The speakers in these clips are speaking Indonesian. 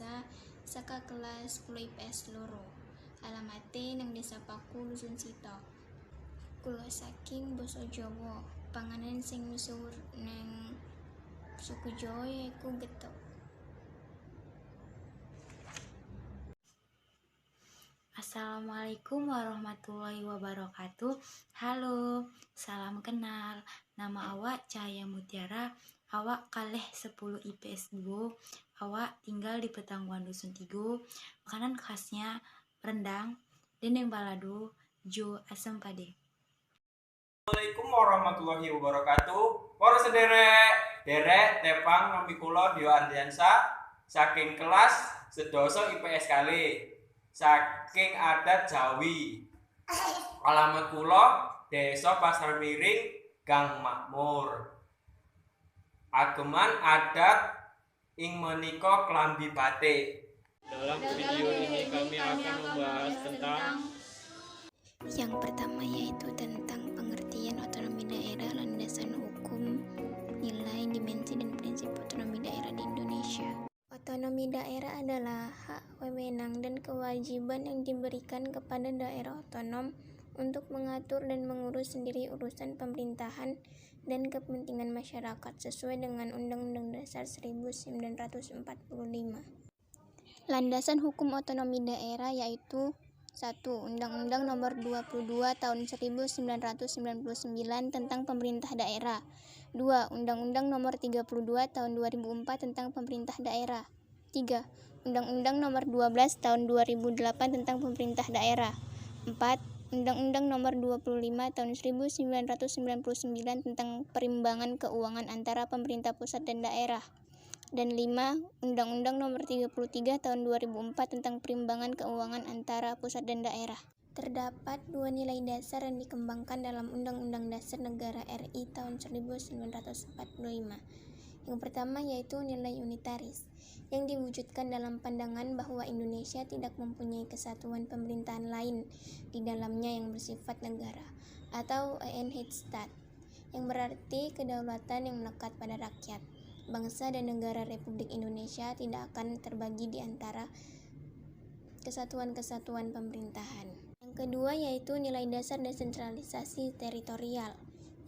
Ardiansa saka kelas 10 IPS loro. Alamate nang Desa Paku Dusun Sitok. Kula saking basa Jawa. Panganan sing misuwur nang suku Jawa yaiku gethuk. Assalamualaikum warahmatullahi wabarakatuh. Halo, salam kenal. Nama awak Cahaya Mutiara. Awak kalih 10 IPS 2. Awak tinggal di Petangguan Dusun 3. Makanan khasnya rendang, dendeng balado, jo asam pade. Assalamualaikum warahmatullahi wabarakatuh. Para sederek tepang nami kula Dio Ardiansa saking kelas sedoso IPS kali. Saking adat Jawi. Alamat kula Desa Pasar Miring, Gang Makmur. Ageman adat ing menika klambi batik. Dalam video ini kami akan membahas tentang Yang pertama yaitu tentang pengertian otonomi daerah, landasan hukum, nilai, dimensi, dan prinsip otonomi daerah di Indonesia. Otonomi daerah adalah hak, wewenang, dan kewajiban yang diberikan kepada daerah otonom untuk mengatur dan mengurus sendiri urusan pemerintahan dan kepentingan masyarakat sesuai dengan Undang-Undang Dasar 1945. Landasan hukum otonomi daerah yaitu 1. Undang-Undang Nomor 22 Tahun 1999 tentang Pemerintah Daerah. 2. Undang-Undang Nomor 32 Tahun 2004 tentang Pemerintah Daerah. 3. Undang-Undang Nomor 12 Tahun 2008 tentang Pemerintah Daerah. 4. Undang-Undang Nomor 25 Tahun 1999 tentang Perimbangan Keuangan antara pemerintah pusat dan daerah. Dan 5. Undang-Undang Nomor 33 Tahun 2004 tentang Perimbangan Keuangan antara pusat dan daerah. Terdapat dua nilai dasar yang dikembangkan dalam Undang-Undang Dasar Negara RI tahun 1945. Yang pertama yaitu nilai unitaris, yang diwujudkan dalam pandangan bahwa Indonesia tidak mempunyai kesatuan pemerintahan lain di dalamnya yang bersifat negara, atau Einheitsstaat, yang berarti kedaulatan yang melekat pada rakyat. Bangsa dan negara Republik Indonesia tidak akan terbagi di antara kesatuan-kesatuan pemerintahan. Yang kedua yaitu nilai dasar desentralisasi teritorial,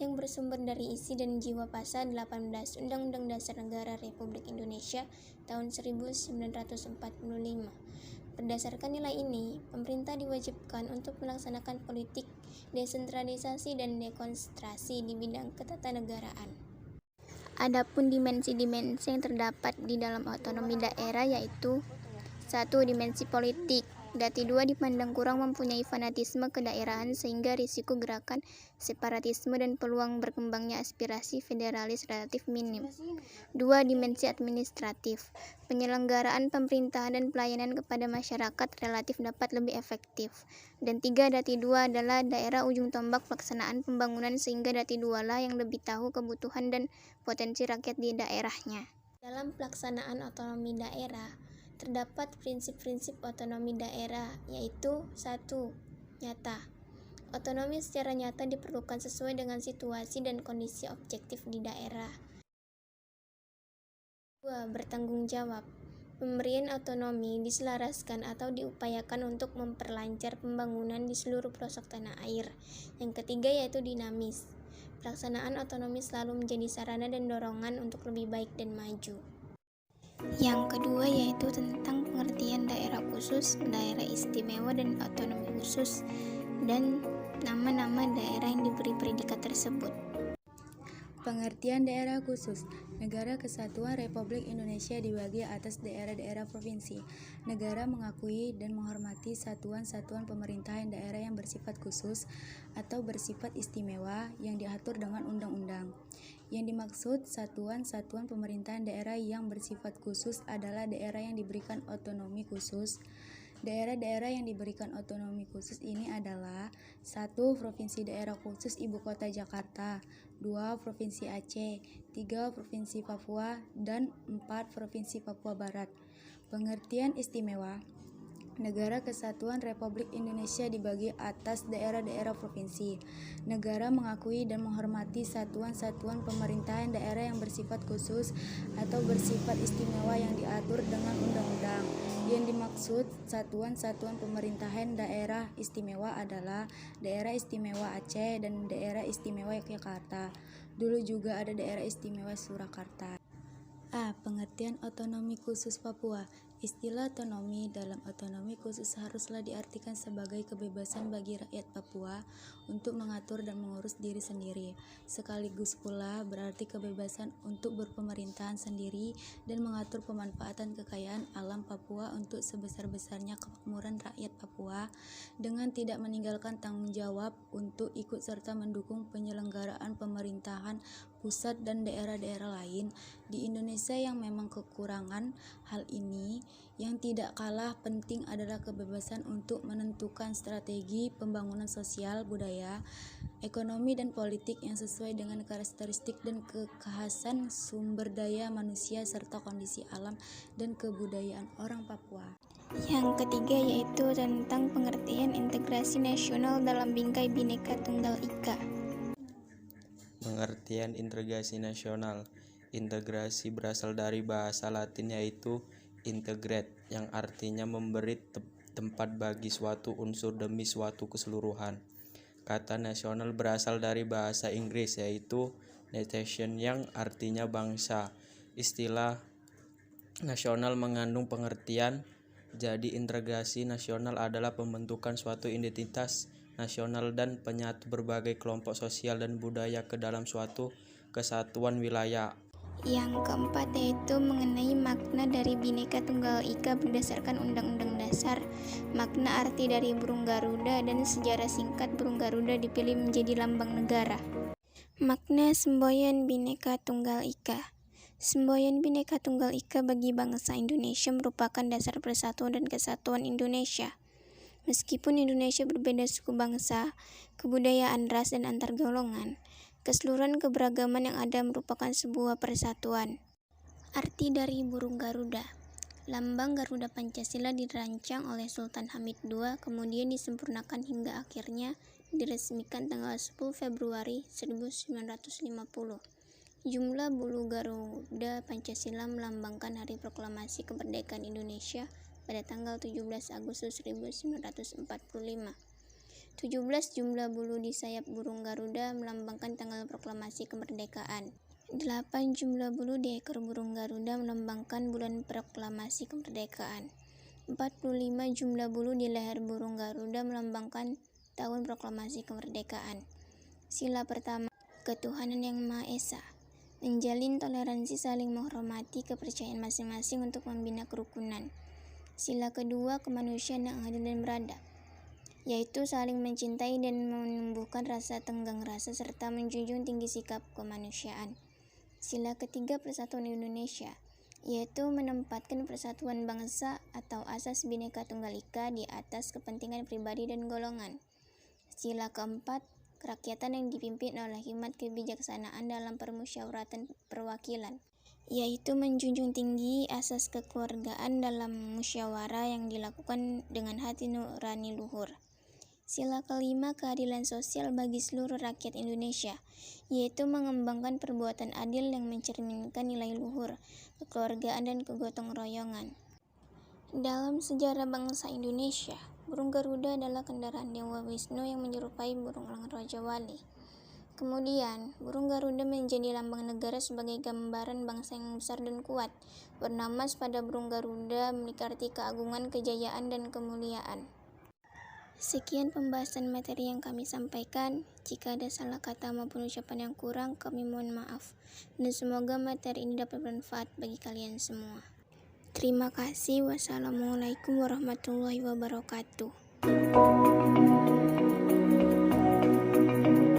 yang bersumber dari isi dan jiwa pasal 18 Undang-Undang Dasar Negara Republik Indonesia tahun 1945. Berdasarkan nilai ini, pemerintah diwajibkan untuk melaksanakan politik desentralisasi dan dekonsentrasi di bidang ketatanegaraan. Adapun dimensi-dimensi yang terdapat di dalam otonomi daerah yaitu 1. Dimensi politik. Dati 2 dipandang kurang mempunyai fanatisme kedaerahan sehingga risiko gerakan separatisme dan peluang berkembangnya aspirasi federalis relatif minim. 2. Dimensi administratif. Penyelenggaraan pemerintahan dan pelayanan kepada masyarakat relatif dapat lebih efektif. Dan 3. Dati 2 adalah daerah ujung tombak pelaksanaan pembangunan sehingga Dati 2 lah yang lebih tahu kebutuhan dan potensi rakyat di daerahnya. Dalam pelaksanaan otonomi daerah, terdapat prinsip-prinsip otonomi daerah yaitu 1. Nyata. Otonomi secara nyata diperlukan sesuai dengan situasi dan kondisi objektif di daerah. 2. Bertanggung jawab. Pemberian otonomi diselaraskan atau diupayakan untuk memperlancar pembangunan di seluruh pelosok tanah air. Yang ketiga yaitu dinamis. Pelaksanaan otonomi selalu menjadi sarana dan dorongan untuk lebih baik dan maju. Yang kedua yaitu tentang pengertian daerah khusus, daerah istimewa, dan otonomi khusus, dan nama-nama daerah yang diberi predikat tersebut. Pengertian daerah khusus. Negara Kesatuan Republik Indonesia dibagi atas daerah-daerah provinsi. Negara mengakui dan menghormati satuan-satuan pemerintahan daerah yang bersifat khusus atau bersifat istimewa yang diatur dengan undang-undang. Yang dimaksud satuan-satuan pemerintahan daerah yang bersifat khusus adalah daerah yang diberikan otonomi khusus. Daerah-daerah yang diberikan otonomi khusus ini adalah 1. Provinsi Daerah Khusus Ibu Kota Jakarta, 2. Provinsi Aceh, 3. Provinsi Papua, dan 4. Provinsi Papua Barat. Pengertian istimewa. Negara Kesatuan Republik Indonesia dibagi atas daerah-daerah provinsi. Negara mengakui dan menghormati satuan-satuan pemerintahan daerah yang bersifat khusus atau bersifat istimewa yang diatur dengan undang-undang. Yang dimaksud satuan-satuan pemerintahan daerah istimewa adalah Daerah Istimewa Aceh dan Daerah Istimewa Yogyakarta. Dulu juga ada Daerah Istimewa Surakarta. A. Pengertian otonomi khusus Papua. Istilah otonomi dalam otonomi khusus haruslah diartikan sebagai kebebasan bagi rakyat Papua untuk mengatur dan mengurus diri sendiri, sekaligus pula berarti kebebasan untuk berpemerintahan sendiri dan mengatur pemanfaatan kekayaan alam Papua untuk sebesar-besarnya kemakmuran rakyat Papua dengan tidak meninggalkan tanggung jawab untuk ikut serta mendukung penyelenggaraan pemerintahan pusat dan daerah-daerah lain di Indonesia yang memang kekurangan hal ini. Yang tidak kalah penting adalah kebebasan untuk menentukan strategi pembangunan sosial, budaya, ekonomi, dan politik yang sesuai dengan karakteristik dan kekhasan sumber daya manusia serta kondisi alam dan kebudayaan orang Papua. Yang ketiga yaitu tentang pengertian integrasi nasional dalam bingkai Bhinneka Tunggal Ika. Pengertian integrasi nasional. Integrasi berasal dari bahasa Latin yaitu integrate, yang artinya memberi tempat bagi suatu unsur demi suatu keseluruhan. Kata nasional berasal dari bahasa Inggris yaitu nation yang artinya bangsa. Istilah nasional mengandung pengertian, jadi integrasi nasional adalah pembentukan suatu identitas nasional dan penyatu berbagai kelompok sosial dan budaya ke dalam suatu kesatuan wilayah. Yang keempat yaitu mengenai makna dari Bhinneka Tunggal Ika berdasarkan Undang-Undang Dasar, makna arti dari burung Garuda dan sejarah singkat burung Garuda dipilih menjadi lambang negara. Makna semboyan Bhinneka Tunggal Ika. Semboyan Bhinneka Tunggal Ika bagi bangsa Indonesia merupakan dasar persatuan dan kesatuan Indonesia. Meskipun Indonesia berbeda suku bangsa, kebudayaan, ras, dan antar golongan, keseluruhan keberagaman yang ada merupakan sebuah persatuan. Arti dari burung Garuda. Lambang Garuda Pancasila dirancang oleh Sultan Hamid II, kemudian disempurnakan hingga akhirnya diresmikan tanggal 10 Februari 1950. Jumlah bulu Garuda Pancasila melambangkan Hari Proklamasi Kemerdekaan Indonesia pada tanggal 17 Agustus 1945. 17 jumlah bulu di sayap burung Garuda melambangkan tanggal proklamasi kemerdekaan. 8 jumlah bulu di ekor burung Garuda melambangkan bulan proklamasi kemerdekaan. 45 jumlah bulu di leher burung Garuda melambangkan tahun proklamasi kemerdekaan. Sila pertama, ketuhanan yang Maha Esa. Menjalin toleransi saling menghormati kepercayaan masing-masing untuk membina kerukunan. Sila kedua, kemanusiaan yang adil dan beradab, yaitu saling mencintai dan menumbuhkan rasa tenggang rasa serta menjunjung tinggi sikap kemanusiaan. Sila ketiga, persatuan Indonesia, yaitu menempatkan persatuan bangsa atau asas Bhinneka Tunggal Ika di atas kepentingan pribadi dan golongan. Sila keempat, kerakyatan yang dipimpin oleh hikmat kebijaksanaan dalam permusyawaratan perwakilan, yaitu menjunjung tinggi asas kekeluargaan dalam musyawarah yang dilakukan dengan hati nurani luhur. Sila kelima, keadilan sosial bagi seluruh rakyat Indonesia, yaitu mengembangkan perbuatan adil yang mencerminkan nilai luhur, kekeluargaan, dan kegotong royongan. Dalam sejarah bangsa Indonesia, burung Garuda adalah kendaraan Dewa Wisnu yang menyerupai burung elang Raja Wali. Kemudian, burung Garuda menjadi lambang negara sebagai gambaran bangsa yang besar dan kuat. Bernamas pada burung Garuda memiliki arti keagungan, kejayaan, dan kemuliaan. Sekian pembahasan materi yang kami sampaikan. Jika ada salah kata maupun ucapan yang kurang, kami mohon maaf. Dan semoga materi ini dapat bermanfaat bagi kalian semua. Terima kasih. Wassalamualaikum warahmatullahi wabarakatuh.